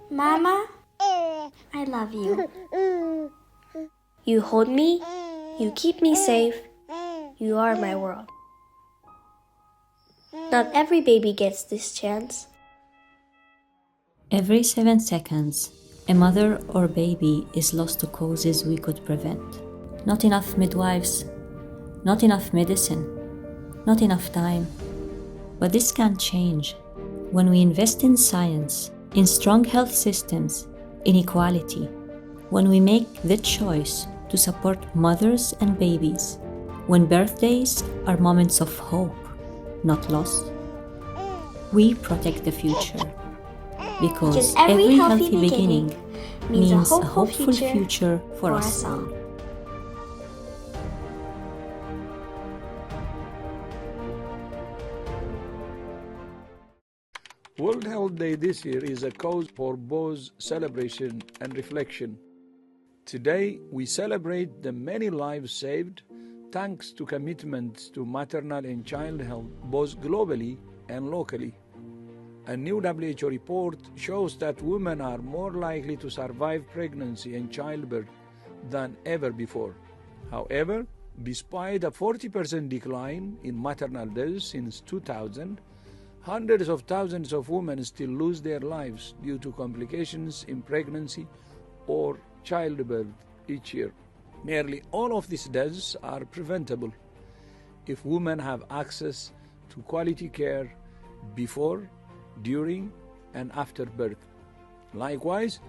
Mama, I love you. You hold me, you keep me safe, you are my world. Not every baby gets this chance. Every 7 seconds, a mother or baby is lost to causes we could prevent. Not enough midwives, not enough medicine, not enough time. But this can change when we invest in science, in strong health systems, in equality, when we make the choice to support mothers and babies, when birthdays are moments of hope, not loss. We protect the future because every healthy beginning means a hopeful future for us all. World Health Day this year is a cause for both celebration and reflection. Today, we celebrate the many lives saved thanks to commitments to maternal and child health both globally and locally. A new WHO report shows that women are more likely to survive pregnancy and childbirth than ever before. However, despite a 40% decline in maternal deaths since 2000, hundreds of thousands of women still lose their lives due to complications in pregnancy or childbirth each year. Nearly all of these deaths are preventable if women have access to quality care before, during, and after birth. Likewise,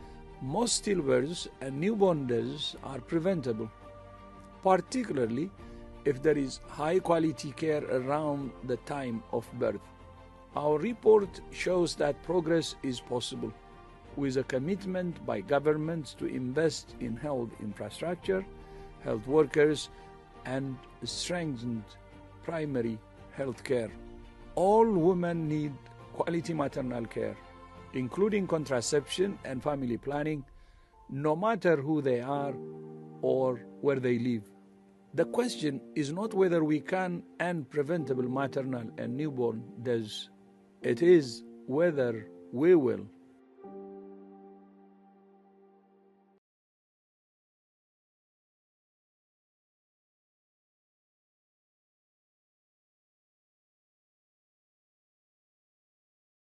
most stillbirths and newborn deaths are preventable, particularly if there is high-quality care around the time of birth. Our report shows that progress is possible with a commitment by governments to invest in health infrastructure, health workers, and strengthened primary health care. All women need quality maternal care, including contraception and family planning, no matter who they are or where they live. The question is not whether we can end preventable maternal and newborn deaths. It is whether we will.